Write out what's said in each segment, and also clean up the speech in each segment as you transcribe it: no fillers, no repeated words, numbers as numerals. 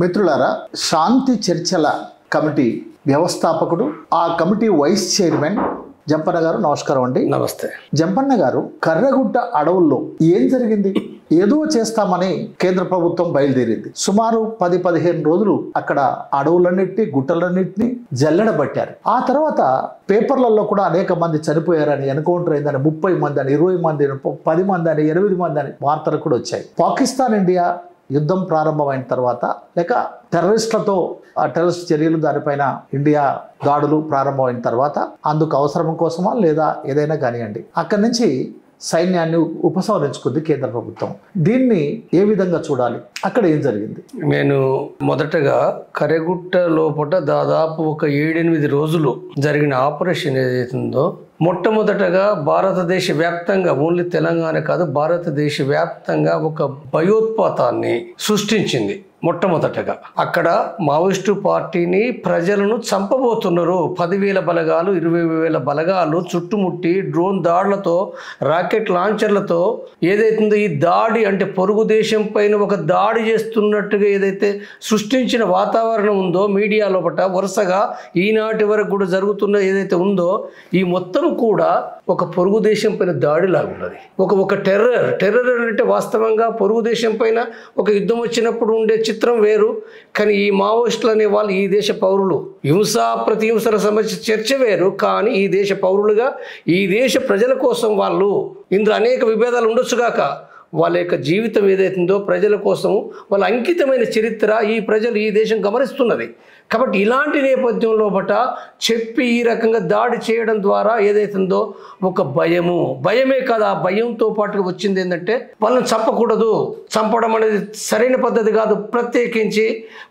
మిత్రులారా, శాంతి చర్చల కమిటీ వ్యవస్థాపకుడు, ఆ కమిటీ వైస్ చైర్మన్ జంపన్న గారు, నమస్కారం అండి. నమస్తే. జంపన్న గారు, కర్రగుట్ట అడవుల్లో ఏం జరిగింది? ఏదో చేస్తామని కేంద్ర ప్రభుత్వం బయలుదేరింది. సుమారు 10-15 రోజులు అక్కడ అడవులన్నింటినీ, గుట్టలన్నింటినీ జల్లెడబట్టారు. ఆ తర్వాత పేపర్లలో కూడా అనేక మంది చనిపోయారని, ఎన్కౌంటర్ అయిందని, 30 మంది అని, 20 మంది అని, 10 మంది అని, 8 మంది అని వార్తలు కూడా వచ్చాయి. పాకిస్తాన్ ఇండియా యుద్ధం ప్రారంభమైన తర్వాత, లేక టెర్రరిస్టులతో ఆ టెర్రరిస్ట్ చర్యలు, దానిపైన ఇండియా దాడులు ప్రారంభమైన తర్వాత, అందుకు అవసరం కోసమా లేదా ఏదైనా కానివ్వండి, అక్కడి నుంచి సైన్యాన్ని ఉపసంహరించుకుంది కేంద్ర ప్రభుత్వం. దీన్ని ఏ విధంగా చూడాలి? అక్కడ ఏం జరిగింది? నేను మొదటగా కర్రగుట్ట లోపల దాదాపు ఒక 7-8 రోజులు జరిగిన ఆపరేషన్ ఏదైతుందో, మొట్టమొదటగా భారతదేశ వ్యాప్తంగా, ఓన్లీ తెలంగాణ కాదు, భారతదేశ వ్యాప్తంగా ఒక భయోత్పాతాన్ని సృష్టించింది. మొట్టమొదటగా అక్కడ మావోయిస్టు పార్టీని, ప్రజలను చంపబోతున్నారు. 10,000 బలగాలు, 20,000 బలగాలు చుట్టుముట్టి డ్రోన్ దాడులతో, రాకెట్ లాంచర్లతో ఏదైతుందో ఈ దాడి, అంటే పొరుగు దేశం పైన ఒక దాడి చేస్తున్నట్టుగా ఏదైతే సృష్టించిన వాతావరణం ఉందో మీడియా లోపల వరుసగా ఈనాటి వరకు కూడా జరుగుతున్న ఏదైతే ఉందో, ఈ మొత్తం కూడా ఒక పొరుగు దేశం పైన దాడిలాగా ఉన్నది. ఒక టెర్రర్ అంటే వాస్తవంగా పొరుగు దేశం పైన ఒక యుద్ధం వచ్చినప్పుడు ఉండే చిత్రం వేరు. కానీ ఈ మావోయిస్టులు అనే వాళ్ళు ఈ దేశ పౌరులు. ప్రతి హింసల సమస్య చర్చ వేరు. కానీ ఈ దేశ పౌరులుగా, ఈ దేశ ప్రజల కోసం వాళ్ళు, ఇందులో అనేక విభేదాలు ఉండొచ్చుగాక, వాళ్ళ యొక్క జీవితం ఏదైతుందో ప్రజల కోసం వాళ్ళ అంకితమైన చరిత్ర ఈ ప్రజలు, ఈ దేశం గమనిస్తున్నది. కాబట్టి ఇలాంటి నేపథ్యంలో చెప్పి ఈ రకంగా దాడి చేయడం ద్వారా ఏదైతుందో ఒక భయమే కాదు, ఆ భయంతో పాటు వచ్చింది ఏంటంటే, వాళ్ళని చంపకూడదు, చంపడం అనేది సరైన పద్ధతి కాదు. ప్రత్యేకించి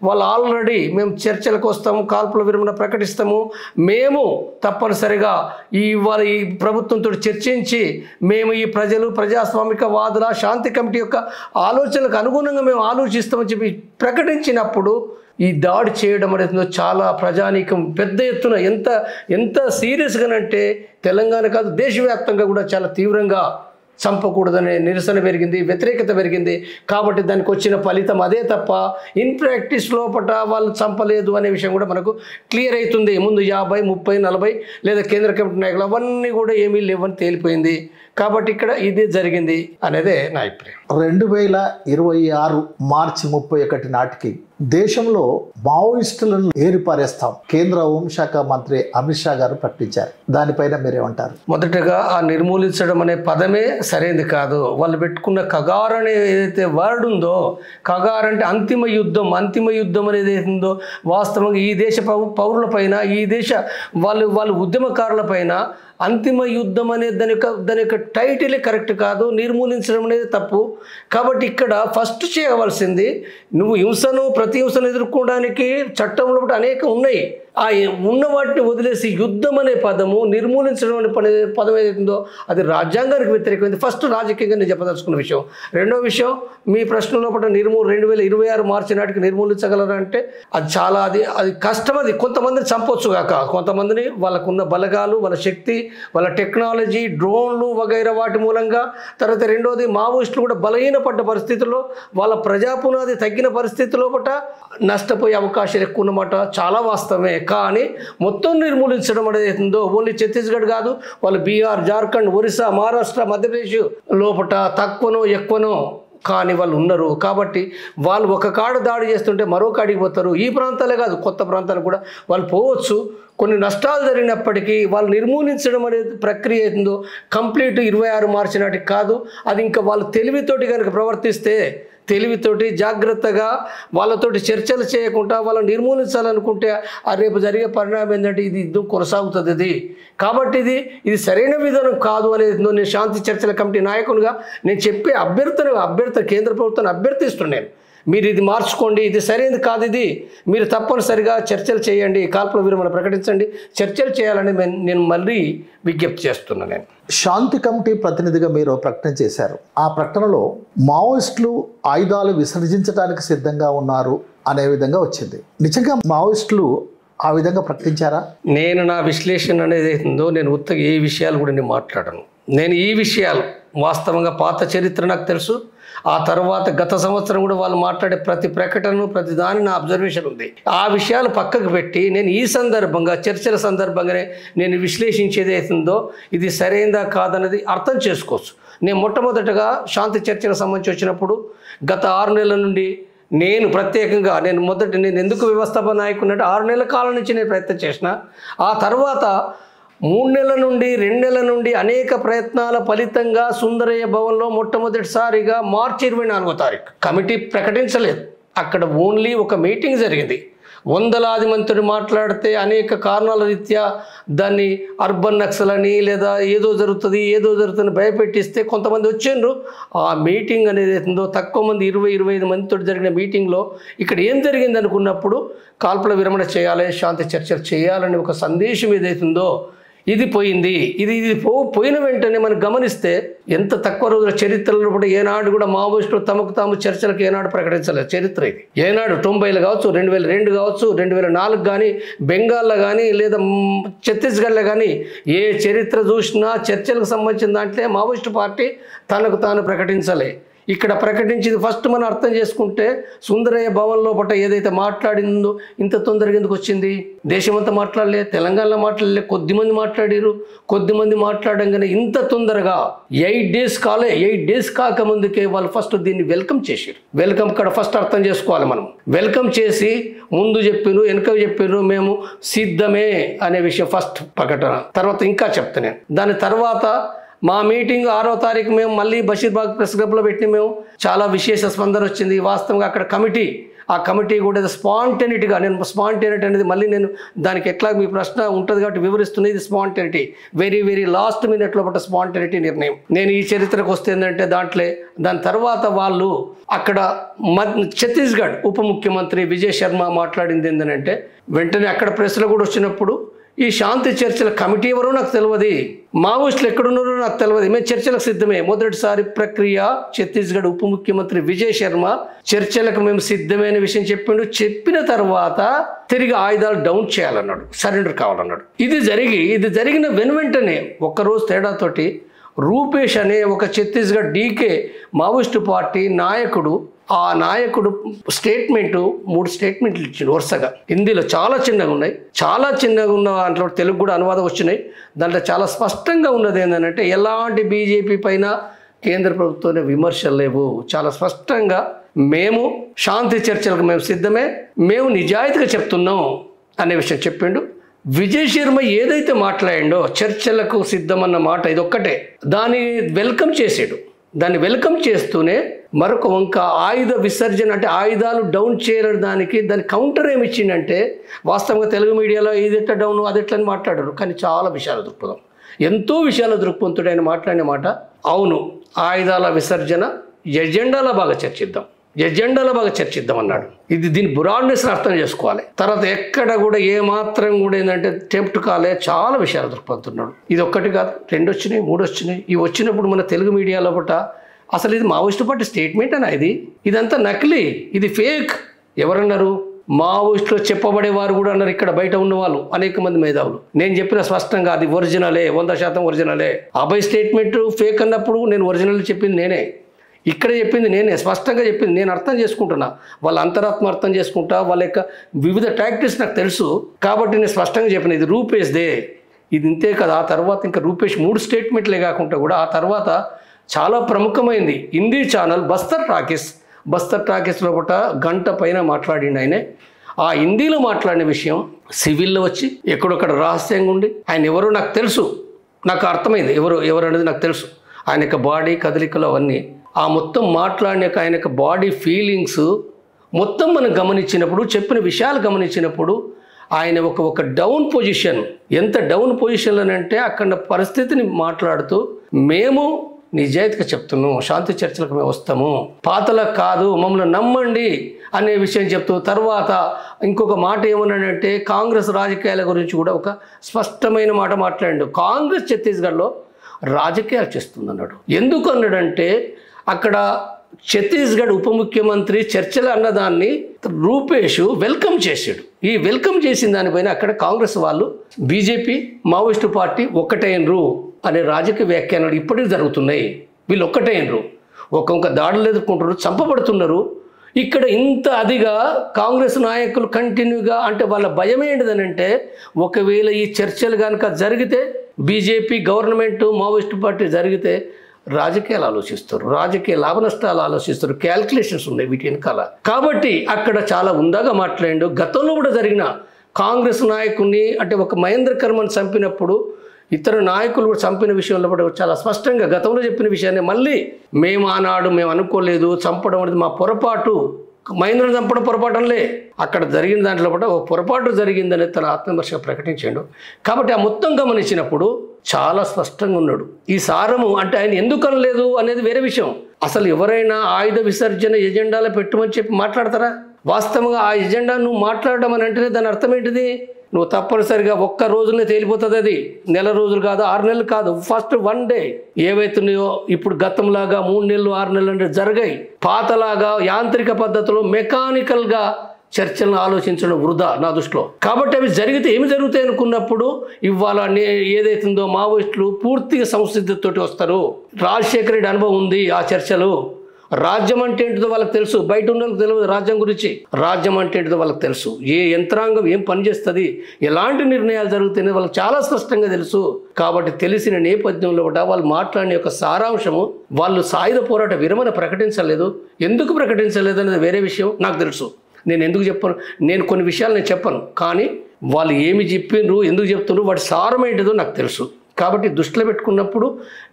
వాళ్ళు ఆల్రెడీ మేము చర్చలకు వస్తాము, కాల్పుల విరమణ ప్రకటిస్తాము, మేము తప్పనిసరిగా ఈ ప్రభుత్వంతో చర్చించి మేము ఈ ప్రజాస్వామిక వాదుల శాంతి కమిటీ యొక్క ఆలోచనలకు అనుగుణంగా మేము ఆలోచిస్తామని చెప్పి ప్రకటించినప్పుడు ఈ దాడి చేయడం అనేది చాలా ప్రజానీకం పెద్ద ఎత్తున ఎంత సీరియస్గానంటే, తెలంగాణ కాదు దేశవ్యాప్తంగా కూడా చాలా తీవ్రంగా చంపకూడదనే నిరసన పెరిగింది, వ్యతిరేకత పెరిగింది. కాబట్టి దానికి వచ్చిన ఫలితం అదే తప్ప ఇన్ ప్రాక్టీస్ లోపల వాళ్ళు చంపలేదు అనే విషయం కూడా మనకు క్లియర్ అవుతుంది. ముందు 50, 30, 40 లేదా కేంద్ర కమిటీ నాయకులు అవన్నీ కూడా ఏమీ లేవని తేలిపోయింది. కాబట్టి ఇక్కడ ఇదే జరిగింది అనేదే నా అభిప్రాయం. 2026 మార్చి 31 నాటికి దేశంలో మావోయిస్టులను ఏరిపారేస్తాం కేంద్ర హోంశాఖ మంత్రి అమిత్ షా గారు ప్రకటించారు. దానిపైన మీరేమంటారు? మొదటగా ఆ నిర్మూలించడం అనే పదమే సరైనది కాదు. వాళ్ళు పెట్టుకున్న కగార్ అనే ఏదైతే వర్డ్ ఉందో, కగార్ అంటే అంతిమ యుద్ధం అనేది ఏదైతుందో, వాస్తవంగా ఈ దేశ పౌరులపైన, ఈ దేశ వాళ్ళు ఉద్యమకారులపైన అంతిమ యుద్ధం అనేది దాని యొక్క టైటిలే కరెక్ట్ కాదు. నిర్మూలించడం అనేది తప్పు. కాబట్టి ఇక్కడ ఫస్ట్ చేయవలసింది, నువ్వు ప్రతి హింసను ఎదుర్కోవడానికి చట్టంలో అనేక ఉన్నాయి. ఆ ఉన్న వాటిని వదిలేసి యుద్ధం అనే పదము, నిర్మూలించడం అనే పదం ఏదైతుందో అది రాజ్యాంగానికి వ్యతిరేకమైంది. ఫస్ట్ రాజకీయంగా నేను చెప్పదలుచుకున్న విషయం. రెండో విషయం, మీ ప్రశ్న లోపల 2026 మార్చి నాటికి నిర్మూలించగలరంటే అది చాలా అది కష్టం. అది కొంతమందిని చంపొచ్చు కాక, కొంతమందిని వాళ్ళకున్న బలగాలు, వాళ్ళ శక్తి, వాళ్ళ టెక్నాలజీ, డ్రోన్లు వగైరా వాటి మూలంగా. తర్వాత రెండోది, మావోయిస్టులు కూడా బలహీనపడ్డ పరిస్థితుల్లో, వాళ్ళ ప్రజాపునాది తగ్గిన పరిస్థితుల్లో నష్టపోయే అవకాశాలు ఎక్కువ ఉన్నమాట చాలా వాస్తవమే. కానీ మొత్తం నిర్మూలించడం అనేది ఉందో, ఓన్లీ ఛత్తీస్గఢ్ కాదు, వాళ్ళు బీహార్, జార్ఖండ్, ఒరిస్సా, మహారాష్ట్ర, మధ్యప్రదేశ్ లోపల తక్కువనో ఎక్కువనో కానీ వాళ్ళు ఉన్నారు. కాబట్టి వాళ్ళు ఒక కాడ దాడి చేస్తుంటే మరో కాడికి పోతారు. ఈ ప్రాంతాలే కాదు, కొత్త ప్రాంతాలు కూడా వాళ్ళు పోవచ్చు. కొన్ని నష్టాలు జరిగినప్పటికీ వాళ్ళు నిర్మూలించడం అనేది ప్రక్రియ అవుతుందో కంప్లీట్ 26 మార్చి నాటికి కాదు. అది ఇంకా వాళ్ళు తెలివితోటి కనుక ప్రవర్తిస్తే, తెలివితోటి జాగ్రత్తగా వాళ్ళతోటి చర్చలు చేయకుండా వాళ్ళని నిర్మూలించాలనుకుంటే ఆ రేపు జరిగే పరిణామం ఏంటంటే ఇది యుద్ధం కొనసాగుతుంది. కాబట్టి ఇది సరైన విధానం కాదు అనేది నేను శాంతి చర్చల కమిటీ నాయకునిగా నేను చెప్పే కేంద్ర ప్రభుత్వాన్ని అభ్యర్థిస్తున్నాను. మీరు ఇది మార్చుకోండి, ఇది సరైనది కాదు, ఇది మీరు తప్పనిసరిగా చర్చలు చేయండి, కాల్పుల విరమణ ప్రకటించండి, చర్చలు చేయాలని నేను మళ్ళీ విజ్ఞప్తి చేస్తున్నాను. నేను శాంతి కమిటీ ప్రతినిధిగా మీరు ప్రకటన చేశారు. ఆ ప్రకటనలో మావోయిస్టులు ఆయుధాలు విసర్జించడానికి సిద్ధంగా ఉన్నారు అనే విధంగా వచ్చింది. నిజంగా మావోయిస్టులు ఆ విధంగా ప్రకటించారా? నేను నా విశ్లేషణ అనేది ఉందో, నేను ఉత్తగా ఏ విషయాలు కూడా నేను మాట్లాడను. నేను ఈ విషయాలు వాస్తవంగా పాత చరిత్ర నాకు తెలుసు. ఆ తర్వాత గత సంవత్సరం కూడా వాళ్ళు మాట్లాడే ప్రతి ప్రకటనను ప్రతి దాని నా అబ్జర్వేషన్ ఉంది. ఆ విషయాలు పక్కకు పెట్టి నేను ఈ సందర్భంగా చర్చల సందర్భంగానే నేను విశ్లేషించేది అవుతుందో ఇది సరైనదా కాదన్నది అర్థం చేసుకోవచ్చు. నేను మొట్టమొదటగా శాంతి చర్చలకు సంబంధించి వచ్చినప్పుడు గత 6 నెలల నుండి నేను ప్రత్యేకంగా నేను ఎందుకు వ్యవస్థాపక నాయకున్నట్టు 6 నెలల కాలం నుంచి నేను ప్రయత్నం చేసిన. ఆ తర్వాత 3 నెలల నుండి 2 నెలల నుండి అనేక ప్రయత్నాల ఫలితంగా సుందరయ్య భవన్లో మొట్టమొదటిసారిగా మార్చి 24వ తారీఖు కమిటీ ప్రకటించలేదు. అక్కడ ఓన్లీ ఒక మీటింగ్ జరిగింది. వందలాది మందితో మాట్లాడితే అనేక కారణాల రీత్యా దాన్ని అర్బన్ నక్సల్ అని లేదా ఏదో జరుగుతుంది భయపెట్టిస్తే కొంతమంది వచ్చిండ్రు. ఆ మీటింగ్ అనేది ఏందో తక్కువ మంది 20-25 మందితో జరిగిన మీటింగ్లో ఇక్కడ ఏం జరిగింది అనుకున్నప్పుడు కాల్పుల విరమణ చేయాలి, శాంతి చర్చలు చేయాలని ఒక సందేశం ఏదైతుందో ఇది పోయింది. ఇది పోయిన వెంటనే మనం గమనిస్తే ఎంత తక్కువ రోజుల చరిత్రలో కూడా ఏనాడు కూడా మావోయిస్టులు తమకు తాము చర్చలకు ఏనాడు ప్రకటించలేదు. చరిత్ర ఇది ఏనాడు 90లు కావచ్చు, 2002 కావచ్చు, 2004 కానీ, బెంగాల్లో కానీ లేదా ఛత్తీస్గఢ్లో కానీ ఏ చరిత్ర చూసినా చర్చలకు సంబంధించిన దాంట్లో మావోయిస్టు పార్టీ తనకు తాను ప్రకటించలే. ఇక్కడ ప్రకటించింది ఫస్ట్ మనం అర్థం చేసుకుంటే సుందరయ్య భవన్ లోపల ఏదైతే మాట్లాడిందో ఇంత తొందరగా ఎందుకు వచ్చింది? దేశమంతా మాట్లాడలే, తెలంగాణలో మాట్లాడలే, కొద్దిమంది మాట్లాడంగానే ఇంత తొందరగా 8 డేస్ కాకముందుకే వాళ్ళు ఫస్ట్ దీన్ని వెల్కమ్ చేశారు. వెల్కమ్ ఇక్కడ ఫస్ట్ అర్థం చేసుకోవాలి మనం. వెల్కమ్ చేసి ముందు చెప్పిను, వెనక చెప్పిను, మేము సిద్ధమే అనే విషయం ఫస్ట్ ప్రకటన. తర్వాత ఇంకా చెప్తా నేను. దాని తర్వాత మా మీటింగ్ 6వ తారీఖు మేము మళ్ళీ బషీర్బాగ్ ప్రెస్ క్లబ్లో పెట్టి మేము చాలా విశేష స్పందన వచ్చింది. వాస్తవంగా అక్కడ ఆ కమిటీ కూడా స్పాంటేనిటీగా స్పాంటేనిటీ అనేది మళ్ళీ నేను దానికి ఎట్లా మీ ప్రశ్న ఉంటుంది కాబట్టి వివరిస్తున్నది. ఇది స్పాంటేనిటీ వెరీ లాస్ట్ మినిట్ లోపల స్పాంటేనిటీ నిర్ణయం. నేను ఈ చరిత్రకు వస్తే ఏంటంటే దాని తర్వాత వాళ్ళు అక్కడ ఛత్తీస్గఢ్ ఉప ముఖ్యమంత్రి విజయ్ శర్మ మాట్లాడింది ఏంటంటే వెంటనే అక్కడ ప్రెస్లో కూడా వచ్చినప్పుడు ఈ శాంతి చర్చల కమిటీ ఎవరో నాకు తెలియదు, మావోయిస్టులు ఎక్కడున్నారో నాకు తెలియదు, మేము చర్చలకు సిద్ధమే. మొదటిసారి ప్రక్రియ ఛత్తీస్గఢ్ ఉప ముఖ్యమంత్రి విజయ్ శర్మ చర్చలకు మేము సిద్ధమే అనే విషయం చెప్పిండు. చెప్పిన తర్వాత తిరిగి ఆయుధాలు డౌన్ చేయాలన్నాడు, సరెండర్ కావాలన్నాడు. ఇది జరిగిన వెనువెంటనే ఒక్కరోజు తేడాతోటి రూపేష్ అనే ఒక ఛత్తీస్గఢ్ డీకే మావోయిస్టు పార్టీ నాయకుడు ఆ నాయకుడు 3 స్టేట్మెంట్లు ఇచ్చిండు వరుసగా. హిందీలో చాలా చిన్నగా ఉన్న దాంట్లో తెలుగు కూడా అనువాదం వచ్చినాయి. దాంట్లో చాలా స్పష్టంగా ఉన్నది ఏంటంటే ఎలాంటి బీజేపీ పైన కేంద్ర ప్రభుత్వంలో విమర్శలు లేవు. చాలా స్పష్టంగా మేము శాంతి చర్చలకు మేము సిద్ధమే, మేము నిజాయితీగా చెప్తున్నాం అనే విషయం చెప్పిండు. విజయ్ శర్మ ఏదైతే మాట్లాడిండో చర్చలకు సిద్ధమన్న మాట ఇదొక్కటే, దాన్ని వెల్కమ్ చేసాడు. దాన్ని వెల్కమ్ చేస్తూనే మరొక వంక ఆయుధ విసర్జన అంటే ఆయుధాలు డౌన్ చేయడానికి దాని కౌంటర్ ఏమి ఇచ్చిందంటే వాస్తవంగా తెలుగు మీడియాలో ఇదెట్లా డౌన్ అదెట్లని మాట్లాడారు. కానీ చాలా విషయాల దృక్పథం, ఎంతో విషయాల దృక్పథుడు ఆయన మాట్లాడిన మాట. అవును, ఆయుధాల విసర్జన ఎజెండాలో బాగా చర్చిద్దాం అన్నాడు. దీని బ్రాడ్నెస్ అర్థం చేసుకోవాలి. తర్వాత ఎక్కడ కూడా ఏమాత్రం కూడా ఏంటంటే టెంప్ట్ కాలే, చాలా విషయాలు దృక్పడుతున్నాడు. ఇది ఒక్కటి కాదు, 2 వచ్చినాయి, 3 వచ్చినాయి. ఇవి వచ్చినప్పుడు మన తెలుగు మీడియాలో అసలు ఇది మావోయిస్టు పార్టీ స్టేట్మెంట్ అనా, ఇదంతా నకిలీ, ఇది ఫేక్. ఎవరన్నారు? మావోయిస్టులో చెప్పబడేవారు కూడా అన్నారు. ఇక్కడ బయట ఉన్న వాళ్ళు అనేక మంది మేధావులు. నేను చెప్పిన స్పష్టంగా అది ఒరిజినలే, 100% ఒరిజినలే. అభయ్ స్టేట్మెంట్ ఫేక్ అన్నప్పుడు నేను ఒరిజినల్ చెప్పింది నేనే, ఇక్కడ చెప్పింది నేనే, స్పష్టంగా చెప్పింది నేను. అర్థం చేసుకుంటున్నా, వాళ్ళ అంతరాత్మ అర్థం చేసుకుంటా, వాళ్ళ యొక్క వివిధ టాక్టిక్స్ నాకు తెలుసు కాబట్టి నేను స్పష్టంగా చెప్పిన ఇది రూపేష్దే, ఇది ఇంతే కదా. ఆ తర్వాత ఇంకా రూపేష్ 3 స్టేట్మెంట్లే కాకుండా కూడా ఆ తర్వాత చాలా ప్రముఖమైంది హిందీ ఛానల్ బస్తర్ టాకీస్ లోపల గంట పైన మాట్లాడిండు ఆయనే. ఆ హిందీలో మాట్లాడిన విషయం సివిల్లో వచ్చి ఎక్కడొక్కడ రహస్యంగా ఉండి ఆయన ఎవరో నాకు తెలుసు, నాకు అర్థమైంది ఎవరు అనేది నాకు తెలుసు. ఆయన యొక్క బాడీ కదలికలు అవన్నీ ఆ మొత్తం మాట్లాడినాక ఆయన యొక్క బాడీ ఫీలింగ్స్ మొత్తం మనం గమనించినప్పుడు, చెప్పిన విషయాలు గమనించినప్పుడు ఆయన ఒక డౌన్ పొజిషన్, ఎంత డౌన్ పొజిషన్లోనంటే అక్కడ పరిస్థితిని మాట్లాడుతూ మేము నిజాయితీగా చెప్తున్నాం, శాంతి చర్చలకు మేము వస్తాము, పాతలకు కాదు, మమ్మల్ని నమ్మండి అనే విషయం చెప్తూ తర్వాత ఇంకొక మాట ఏమన్నాడంటే కాంగ్రెస్ రాజకీయాల గురించి కూడా ఒక స్పష్టమైన మాట మాట్లాడాడు. కాంగ్రెస్ ఛత్తీస్గఢ్లో రాజకీయాలు చేస్తుందన్నాడు. ఎందుకు అన్నాడంటే అక్కడ ఛత్తీస్గఢ్ ఉప ముఖ్యమంత్రి చర్చలు అన్నదాన్ని రూపేష్ వెల్కమ్ చేశాడు. ఈ వెల్కమ్ చేసిన దానిపైన అక్కడ కాంగ్రెస్ వాళ్ళు బీజేపీ మావోయిస్టు పార్టీ ఒక్కటైనరు అనే రాజకీయ వ్యాఖ్యానాలు ఇప్పటికీ జరుగుతున్నాయి. వీళ్ళు ఒక్కటైనరు. ఒక్కొక్క దాడులు ఎదుర్కొంటున్నారు, చంపబడుతున్నారు. ఇక్కడ ఇంత అదిగా కాంగ్రెస్ నాయకులు కంటిన్యూగా అంటే వాళ్ళ భయం ఏంటిదనంటే ఒకవేళ ఈ చర్చలు కనుక జరిగితే బీజేపీ గవర్నమెంట్ మావోయిస్టు పార్టీ జరిగితే రాజకీయాలు ఆలోచిస్తారు, రాజకీయ లాభ నష్టాలు ఆలోచిస్తారు, క్యాల్కులేషన్స్ ఉన్నాయి వీటి వెనకాల. కాబట్టి అక్కడ చాలా ఉందాగా మాట్లాడిండు. గతంలో కూడా జరిగిన కాంగ్రెస్ నాయకుడిని అంటే ఒక మహేంద్ర కర్మని చంపినప్పుడు ఇతర నాయకులు కూడా చంపిన విషయంలో కూడా చాలా స్పష్టంగా గతంలో చెప్పిన విషయాన్ని మళ్ళీ మేము ఆనాడు మేము అనుకోలేదు, చంపడం అనేది మా పొరపాటు, మహేంద్రను చంపడం పొరపాటు అనలే, అక్కడ జరిగిన దాంట్లో కూడా ఒక పొరపాటు జరిగిందని తన ఆత్మవిమర్శగా ప్రకటించాడు. కాబట్టి ఆ మొత్తం గమనించినప్పుడు చాలా స్పష్టంగా ఉన్నాడు. ఈ సారము అంటే ఆయన ఎందుకు అనలేదు అనేది వేరే విషయం. అసలు ఎవరైనా ఆయుధ విసర్జన ఎజెండాలో పెట్టమని చెప్పి మాట్లాడతారా? వాస్తవంగా ఆ ఎజెండా నువ్వు మాట్లాడడం అని అంటేనే దాని అర్థం ఏంటిది? నువ్వు తప్పనిసరిగా ఒక్క రోజునే తేలిపోతుంది. అది నెల రోజులు కాదు, 6 నెలలు కాదు, ఫస్ట్ 1 డే ఏవైతున్నాయో ఇప్పుడు గతంలాగా 3 నెలలు 6 నెలలు అంటే జరిగాయి. పాతలాగా యాంత్రిక పద్ధతిలో మెకానికల్గా చర్చలను ఆలోచించడం వృధా నా దృష్టిలో. కాబట్టి అవి జరిగితే ఏమి జరుగుతాయి అనుకున్నప్పుడు ఇవాళ ఏదైతుందో మావోయిస్టులు పూర్తిగా సంసిద్ధతోటి వస్తారు. రాజశేఖర రెడ్డి అనుభవం ఉంది ఆ చర్చలు. రాజ్యం అంటే ఏంటిదో వాళ్ళకి తెలుసు, బయట ఉన్న వాళ్ళకి తెలియదు రాజ్యం గురించి. రాజ్యం అంటే ఏంటిదో వాళ్ళకి తెలుసు, ఏ యంత్రాంగం ఏం పనిచేస్తుంది, ఎలాంటి నిర్ణయాలు జరుగుతాయని వాళ్ళకి చాలా స్పష్టంగా తెలుసు. కాబట్టి తెలిసిన నేపథ్యంలో కూడా వాళ్ళు మాట్లాడిన యొక్క సారాంశము వాళ్ళు సాయుధ పోరాట విరమణ ప్రకటించలేదు. ఎందుకు ప్రకటించలేదు అనేది వేరే విషయం. నాకు తెలుసు, నేను ఎందుకు చెప్పను, నేను కొన్ని విషయాలు నేను చెప్పను, కానీ వాళ్ళు ఏమి చెప్పిండ్రు, ఎందుకు చెప్తున్నారు, వాటి సారం ఏంటిదో నాకు తెలుసు. కాబట్టి దృష్టిలో పెట్టుకున్నప్పుడు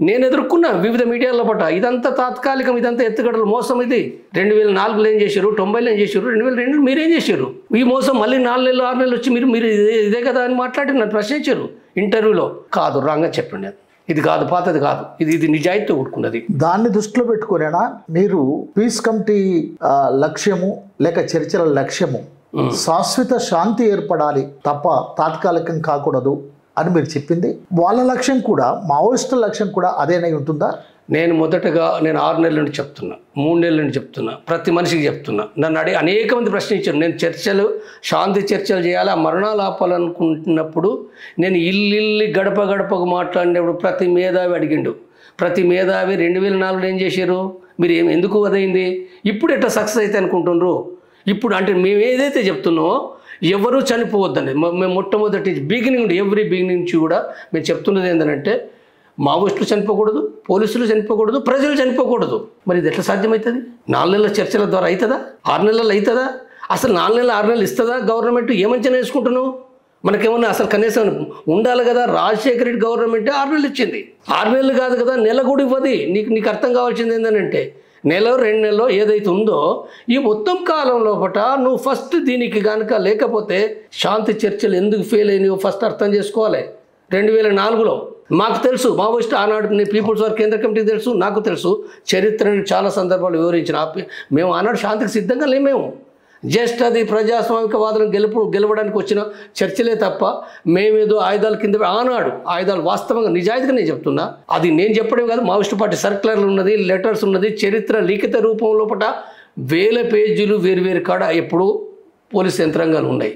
నేను ఎదుర్కొన్నా వివిధ మీడియాలో పట్ట ఇదంతా తాత్కాలికం, ఇదంతా ఎత్తుగడలు మోసం. ఇది 2004లో ఏం చేశారు, 90లో ఏం చేశారు, 2002 మీరేం చేశారు, ఈ మోసం మళ్ళీ 4 నెలలు 6 నెలలు వచ్చి మీరు ఇదే కదా అని మాట్లాడి నన్ను ప్రశ్నించారు ఇంటర్వ్యూలో. కాదు, రాంగా చెప్పండి, ఇది కాదు, పాతది కాదు, ఇది నిజాయితీతో కూడుకున్నది. దాన్ని దృష్టిలో పెట్టుకునేనా మీరు పీస్ కమిటీ లక్ష్యము లేక చర్చల లక్ష్యము శాశ్వత శాంతి ఏర్పడాలి తప్ప తాత్కాలికం కాకూడదు అని మీరు చెప్పింది? వాళ్ళ లక్ష్యం కూడా, మావోయిస్టుల లక్ష్యం కూడా అదేనై ఉంటుందా? నేను మొదటగా 6 నెలల నుండి చెప్తున్నా, 3 నెలల నుండి చెప్తున్నా, ప్రతి మనిషికి చెప్తున్నా. నన్ను అనేక మంది ప్రశ్నించారు. నేను చర్చలు, శాంతి చర్చలు చేయాలి, ఆ మరణాలు ఆపాలనుకుంటున్నప్పుడు నేను ఇల్లు గడప గడపకు మాట్లాడినప్పుడు ప్రతి మేధావి అడిగిండు. ప్రతి మేధావి 2004లో ఏం చేశారు, మీరు ఎందుకు అదైంది, ఇప్పుడు ఎట్లా సక్సెస్ అయితే అనుకుంటున్నారు. ఇప్పుడు అంటే మేము ఏదైతే చెప్తున్నామో ఎవరు చనిపోవద్దండి. మేము మొట్టమొదటి బిగినింగ్ ఎవ్రీ బిగినింగ్ నుంచి కూడా మేము చెప్తున్నది ఏంటంటే మావోయిస్టులు చనిపోకూడదు, పోలీసులు చనిపోకూడదు, ప్రజలు చనిపోకూడదు. మరి ఇది ఎట్లా సాధ్యమవుతుంది? 4 నెలల చర్చల ద్వారా అవుతుందా? 6 నెలలు అవుతుందా? అసలు 4 నెలలు 6 నెలలు ఇస్తుందా గవర్నమెంట్? ఏమంచనా వేసుకుంటున్నావు? మనకేమన్నా అసలు కనీసం ఉండాలి కదా. రాజశేఖర రెడ్డి గవర్నమెంటే 6 నెలలు ఇచ్చింది. 6 నెలలు కాదు కదా, నెల కూడా ఇవ్వదు. నీకు అర్థం కావాల్సింది ఏంటంటే నెల 2 నెలలో ఏదైతే ఉందో ఈ మొత్తం కాలం లోపల నువ్వు ఫస్ట్ దీనికి కనుక లేకపోతే శాంతి చర్చలు ఎందుకు ఫెయిల్ అయినాయో ఫస్ట్ అర్థం చేసుకోవాలి. 2004లో మాకు తెలుసు, మావోయిస్ట్ ఆనాడు పీపుల్స్ వార్ కేంద్ర కమిటీకి తెలుసు, నాకు తెలుసు, చరిత్రని చాలా సందర్భాలు వివరించిన. మేము ఆనాడు శాంతికి సిద్ధంగా లేమేము, జస్ట్ అది ప్రజాస్వామికవాదులను గెలవడానికి వచ్చిన చర్చలే తప్ప మేమేదో ఆయుధాల కింద ఆనాడు ఆయుధాలు వాస్తవంగా నిజాయితీగా నేను చెప్తున్నా. అది నేను చెప్పడం కాదు, మావోయిస్టు పార్టీ సర్క్యులర్లు ఉన్నది, లెటర్స్ ఉన్నది, చరిత్ర లిఖిత రూపం లోపల 1000 పేజీలు వేరు కాడ ఎప్పుడు పోలీస్ యంత్రాంగాలు ఉన్నాయి.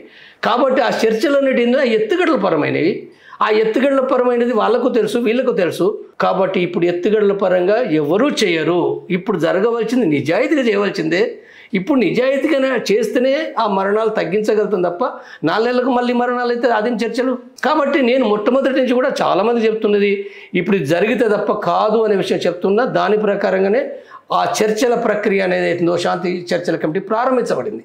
కాబట్టి ఆ చర్చలన్నిటిలో ఎత్తుగడల పరమైనవి, ఆ ఎత్తుగడల పరమైనది వాళ్ళకు తెలుసు, వీళ్ళకు తెలుసు. కాబట్టి ఇప్పుడు ఎత్తుగడల పరంగా ఎవరూ చేయరు. ఇప్పుడు జరగవలసింది నిజాయితీగా చేయవలసిందే. ఇప్పుడు నిజాయితీగా చేస్తేనే ఆ మరణాలు తగ్గించగలుగుతాం తప్ప 4 నెలలకు మళ్ళీ మరణాలు అయితే అదేం చర్చలు. కాబట్టి నేను మొట్టమొదటి నుంచి కూడా చాలామంది చెప్తున్నది ఇప్పుడు ఇది జరిగితే తప్ప కాదు అనే విషయం చెప్తున్నా. దాని ప్రకారంగానే ఆ చర్చల ప్రక్రియ అనేది శాంతి చర్చల కమిటీ ప్రారంభించబడింది.